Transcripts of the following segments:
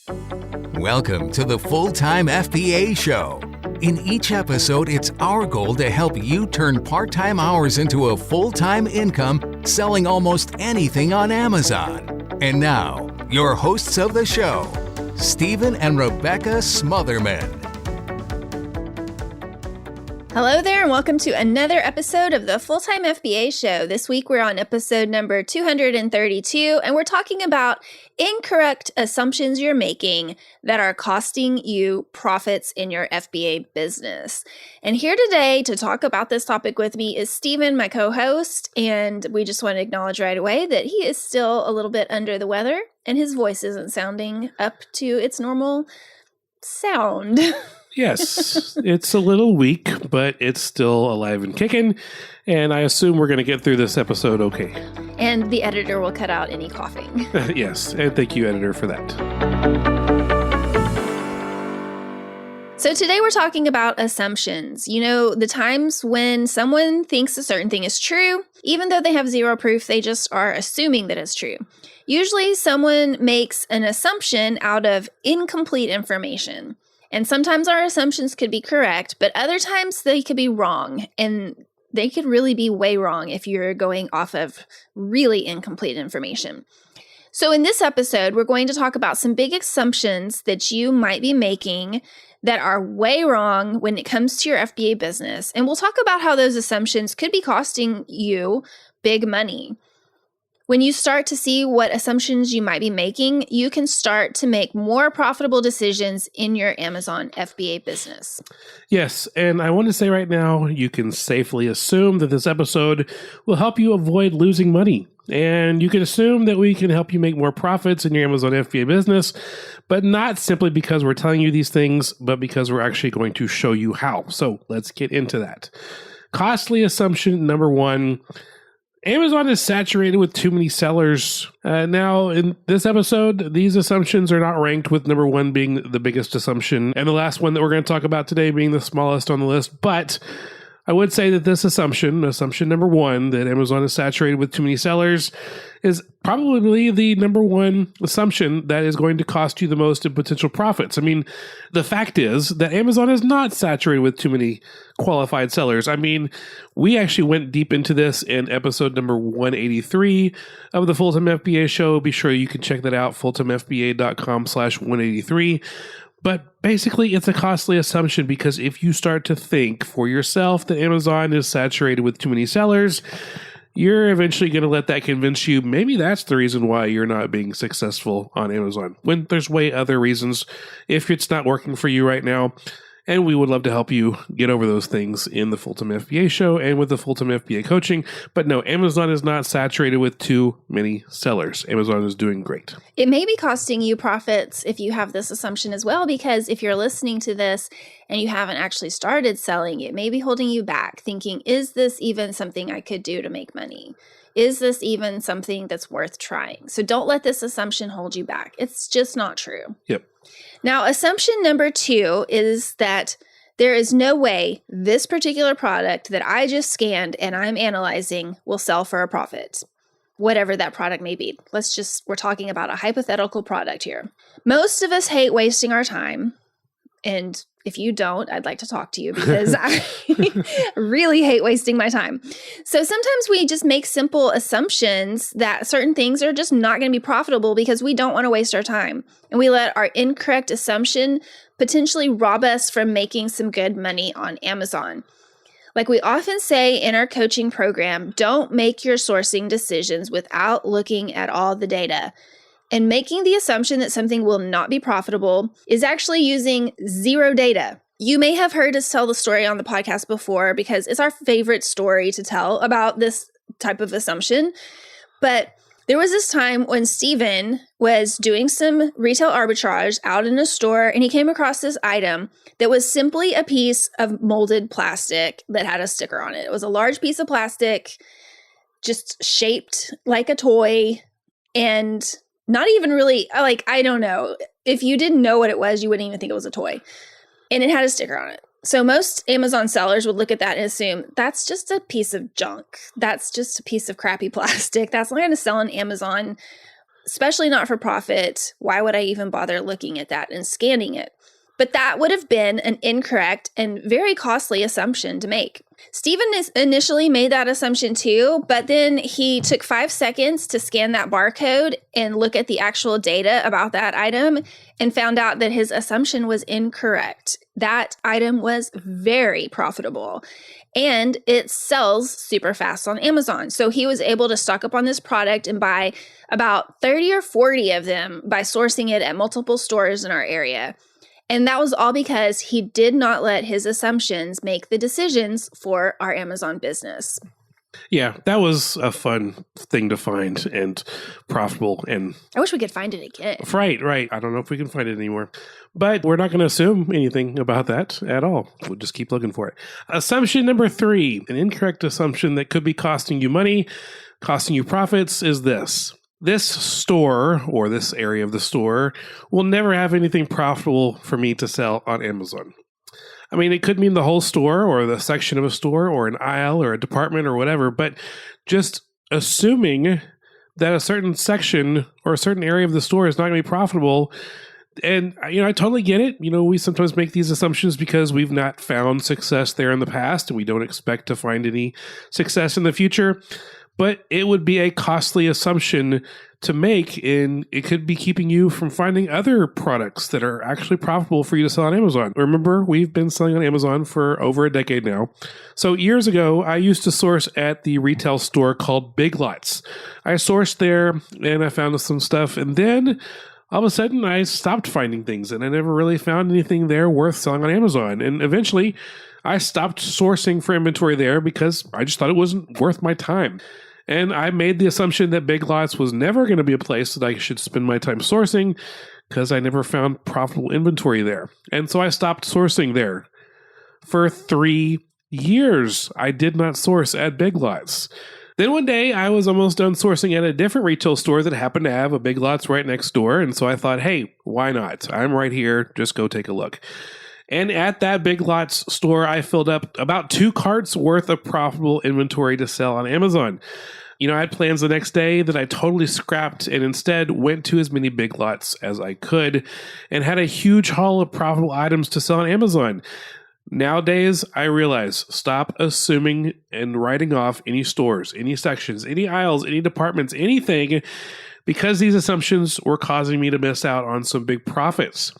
Welcome to the Full-Time FBA Show. In each episode, it's our goal to help you turn part-time hours into a full-time income selling almost anything on Amazon. And now, your hosts of the show, Stephen and Rebecca Smotherman. Hello there and welcome to another episode of the Full-Time FBA Show. This week we're on episode number 232 and we're talking about incorrect assumptions you're making that are costing you profits in your FBA business. And here today to talk about this topic with me is Stephen, my co-host, and we just want to acknowledge right away that he is still a little bit under the weather and his voice isn't sounding up to its normal sound. Yes, it's a little weak, but it's still alive and kicking, and I assume we're going to get through this episode okay. And the editor will cut out any coughing. Yes, and thank you, editor, for that. So today we're talking about assumptions. You know, the times when someone thinks a certain thing is true, even though they have zero proof, they just are assuming that it's true. Usually someone makes an assumption out of incomplete information. And sometimes our assumptions could be correct, but other times they could be wrong. And they could really be way wrong if you're going off of really incomplete information. So in this episode, we're going to talk about some big assumptions that you might be making that are way wrong when it comes to your FBA business. And we'll talk about how those assumptions could be costing you big money. When you start to see what assumptions you might be making, you can start to make more profitable decisions in your Amazon FBA business. Yes, and I want to say right now, you can safely assume that this episode will help you avoid losing money. And you can assume that we can help you make more profits in your Amazon FBA business, but not simply because we're telling you these things, but because we're actually going to show you how. So let's get into that. Costly assumption number one. Amazon is saturated with too many sellers. Now, in this episode, these assumptions are not ranked with number one being the biggest assumption and the last one that we're going to talk about today being the smallest on the list. But I would say that this assumption number one, that Amazon is saturated with too many sellers, is probably the number one assumption that is going to cost you the most in potential profits. I mean, the fact is that Amazon is not saturated with too many qualified sellers. I mean, we actually went deep into this in episode number 183 of the Full-Time FBA Show. Be sure you can check that out, fulltimefba.com/183. But basically, it's a costly assumption because if you start to think for yourself that Amazon is saturated with too many sellers, you're eventually going to let that convince you maybe that's the reason why you're not being successful on Amazon, when there's way other reasons if it's not working for you right now. And we would love to help you get over those things in the Full-Time FBA Show and with the Full-Time FBA coaching. But no, Amazon is not saturated with too many sellers. Amazon is doing great. It may be costing you profits if you have this assumption as well, because if you're listening to this and you haven't actually started selling, it may be holding you back, thinking, is this even something I could do to make money? Is this even something that's worth trying? So don't let this assumption hold you back. It's just not true. Yep. Now, assumption number two is that there is no way this particular product that I just scanned and I'm analyzing will sell for a profit, whatever that product may be. We're talking about a hypothetical product here. Most of us hate wasting our time. And if you don't, I'd like to talk to you because I really hate wasting my time. So sometimes we just make simple assumptions that certain things are just not going to be profitable because we don't want to waste our time. And we let our incorrect assumption potentially rob us from making some good money on Amazon. Like we often say in our coaching program, don't make your sourcing decisions without looking at all the data. And making the assumption that something will not be profitable is actually using zero data. You may have heard us tell the story on the podcast before because it's our favorite story to tell about this type of assumption. But there was this time when Stephen was doing some retail arbitrage out in a store and he came across this item that was simply a piece of molded plastic that had a sticker on it. It was a large piece of plastic, just shaped like a toy and not even really, I don't know. If you didn't know what it was, you wouldn't even think it was a toy. And it had a sticker on it. So most Amazon sellers would look at that and assume that's just a piece of junk. That's just a piece of crappy plastic. That's not going to sell on Amazon. especially not for profit. Why would I even bother looking at that and scanning it? But that would have been an incorrect and very costly assumption to make. Stephen initially made that assumption too, but then he took 5 seconds to scan that barcode and look at the actual data about that item and found out that his assumption was incorrect. That item was very profitable and it sells super fast on Amazon. So he was able to stock up on this product and buy about 30 or 40 of them by sourcing it at multiple stores in our area. And that was all because he did not let his assumptions make the decisions for our Amazon business. Yeah, that was a fun thing to find and profitable. And I wish we could find it again. Right. I don't know if we can find it anymore. But we're not going to assume anything about that at all. We'll just keep looking for it. Assumption number 3, an incorrect assumption that could be costing you money, costing you profits, is this. This store, or this area of the store, will never have anything profitable for me to sell on Amazon. I mean, it could mean the whole store, or the section of a store, or an aisle, or a department, or whatever, but just assuming that a certain section or a certain area of the store is not going to be profitable. And, I totally get it. We sometimes make these assumptions because we've not found success there in the past, and we don't expect to find any success in the future. But it would be a costly assumption to make, and it could be keeping you from finding other products that are actually profitable for you to sell on Amazon. Remember, we've been selling on Amazon for over a decade now. So years ago, I used to source at the retail store called Big Lots. I sourced there, and I found some stuff, and then all of a sudden, I stopped finding things, and I never really found anything there worth selling on Amazon. And eventually, I stopped sourcing for inventory there because I just thought it wasn't worth my time. And I made the assumption that Big Lots was never going to be a place that I should spend my time sourcing because I never found profitable inventory there. And so I stopped sourcing there. For 3 years, I did not source at Big Lots. Then one day, I was almost done sourcing at a different retail store that happened to have a Big Lots right next door. And so I thought, hey, why not? I'm right here. Just go take a look. And at that Big Lots store, I filled up about 2 carts worth of profitable inventory to sell on Amazon. I had plans the next day that I totally scrapped and instead went to as many Big Lots as I could and had a huge haul of profitable items to sell on Amazon. Nowadays, I realize, stop assuming and writing off any stores, any sections, any aisles, any departments, anything, because these assumptions were causing me to miss out on some big profits.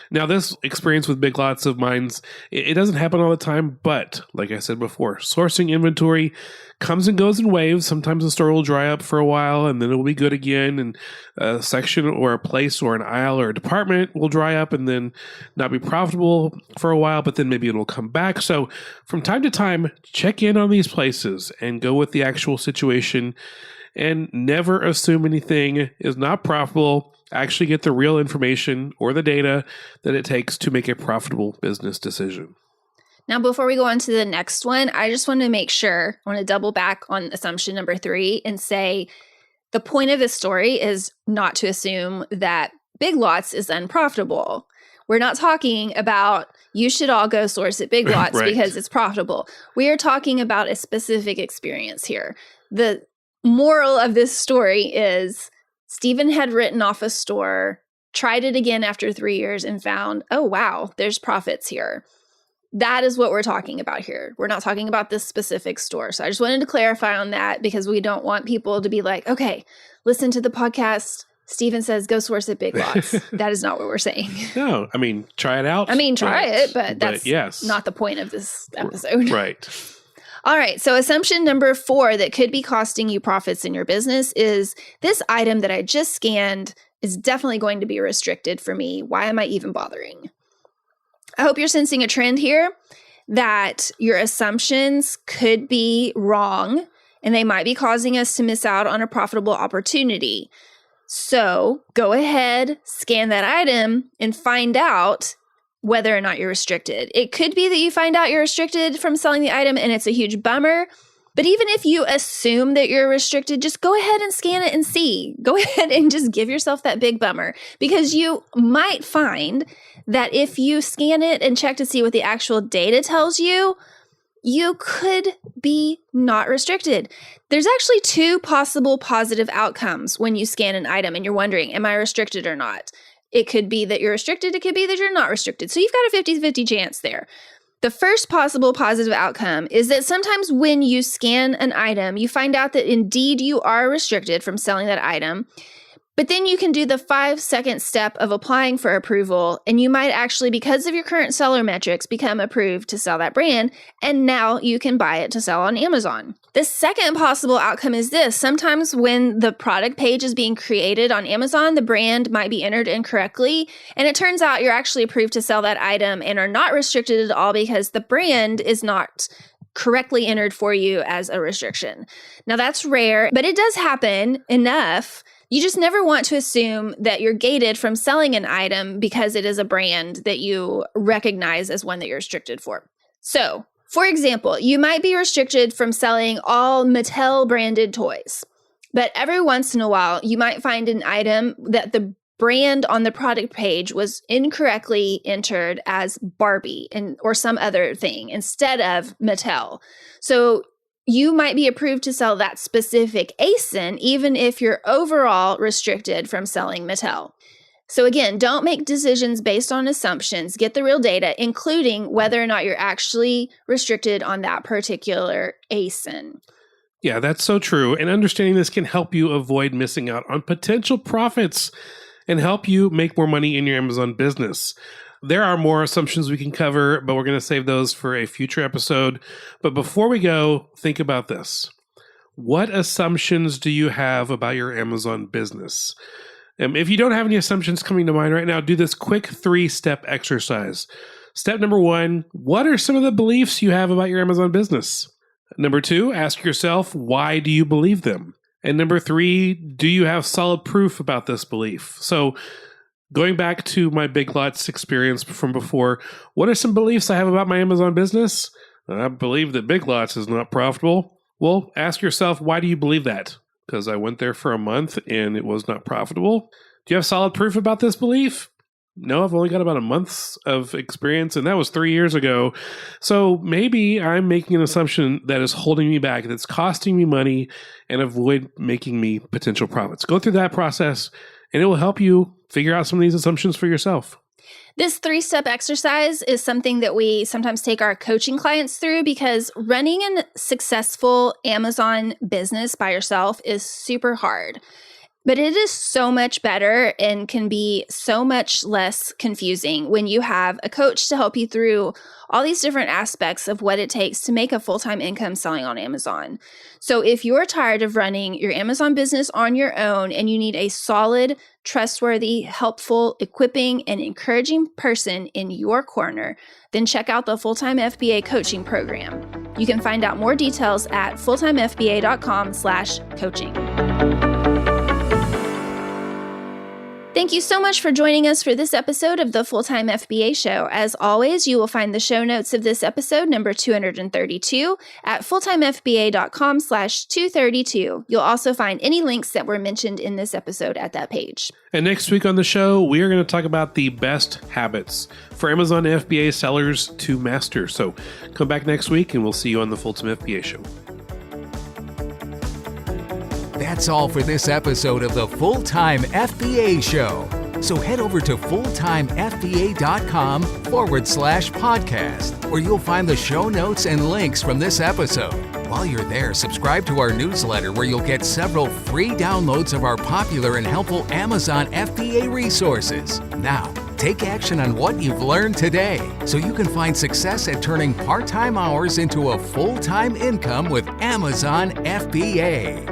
Now, this experience with Big Lots of mine, it doesn't happen all the time, but like I said before, sourcing inventory comes and goes in waves. Sometimes the store will dry up for a while and then it will be good again. And a section or a place or an aisle or a department will dry up and then not be profitable for a while, but then maybe it'll come back. So from time to time, check in on these places and go with the actual situation and never assume anything is not profitable. Actually get the real information or the data that it takes to make a profitable business decision. Now, before we go on to the next one, I just want to make sure, I want to double back on assumption number 3 and say the point of this story is not to assume that Big Lots is unprofitable. We're not talking about you should all go source at Big Lots Right. because it's profitable. We are talking about a specific experience here. The moral of this story is Stephen had written off a store, tried it again after 3 years and found, oh, wow, there's profits here. That is what we're talking about here. We're not talking about this specific store. So I just wanted to clarify on that because we don't want people to be like, okay, listen to the podcast. Stephen says go source at Big Lots. That is not what we're saying. No, try it out. Try it, but that's yes. not the point of this episode. Right. All right. So assumption number 4 that could be costing you profits in your business is this item that I just scanned is definitely going to be restricted for me. Why am I even bothering? I hope you're sensing a trend here that your assumptions could be wrong and they might be causing us to miss out on a profitable opportunity. So go ahead, scan that item and find out whether or not you're restricted. It could be that you find out you're restricted from selling the item and it's a huge bummer. But even if you assume that you're restricted, just go ahead and scan it and see. Go ahead and just give yourself that big bummer because you might find that if you scan it and check to see what the actual data tells you, you could be not restricted. There's actually 2 possible positive outcomes when you scan an item and you're wondering, am I restricted or not? It could be that you're restricted. It could be that you're not restricted. So you've got a 50-50 chance there. The first possible positive outcome is that sometimes when you scan an item, you find out that indeed you are restricted from selling that item. But then you can do the 5-second step of applying for approval, and you might actually, because of your current seller metrics, become approved to sell that brand, and now you can buy it to sell on Amazon. The second possible outcome is this. Sometimes when the product page is being created on Amazon, the brand might be entered incorrectly, and it turns out you're actually approved to sell that item and are not restricted at all because the brand is not correctly entered for you as a restriction. Now that's rare, but it does happen enough. You just never want to assume that you're gated from selling an item because it is a brand that you recognize as one that you're restricted for. So, for example, you might be restricted from selling all Mattel branded toys, but every once in a while, you might find an item that the brand on the product page was incorrectly entered as Barbie or some other thing instead of Mattel. So you might be approved to sell that specific ASIN, even if you're overall restricted from selling Mattel. So again, don't make decisions based on assumptions. Get the real data, including whether or not you're actually restricted on that particular ASIN. Yeah, that's so true. And understanding this can help you avoid missing out on potential profits and help you make more money in your Amazon business. There are more assumptions we can cover, but we're going to save those for a future episode. But before we go, think about this. What assumptions do you have about your Amazon business? If you don't have any assumptions coming to mind right now, do this quick 3-step exercise. Step number 1, what are some of the beliefs you have about your Amazon business? Number 2, ask yourself, why do you believe them? And number 3, do you have solid proof about this belief? So going back to my Big Lots experience from before, what are some beliefs I have about my Amazon business? I believe that Big Lots is not profitable. Well, ask yourself, why do you believe that? Because I went there for a month and it was not profitable. Do you have solid proof about this belief? No, I've only got about a month of experience, and that was 3 years ago. So maybe I'm making an assumption that is holding me back, that's costing me money, and avoid making me potential profits. Go through that process, and it will help you figure out some of these assumptions for yourself. This 3-step exercise is something that we sometimes take our coaching clients through because running a successful Amazon business by yourself is super hard. But it is so much better and can be so much less confusing when you have a coach to help you through all these different aspects of what it takes to make a full-time income selling on Amazon. So if you're tired of running your Amazon business on your own and you need a solid, trustworthy, helpful, equipping, and encouraging person in your corner, then check out the Full-Time FBA coaching program. You can find out more details at fulltimefba.com/coaching. Thank you so much for joining us for this episode of the Full-Time FBA Show. As always, you will find the show notes of this episode, number 232, at fulltimefba.com/232. You'll also find any links that were mentioned in this episode at that page. And next week on the show, we are going to talk about the best habits for Amazon FBA sellers to master. So come back next week and we'll see you on the Full-Time FBA Show. That's all for this episode of the Full-Time FBA Show. So head over to fulltimefba.com/podcast, where you'll find the show notes and links from this episode. While you're there, subscribe to our newsletter where you'll get several free downloads of our popular and helpful Amazon FBA resources. Now, take action on what you've learned today so you can find success at turning part-time hours into a full-time income with Amazon FBA.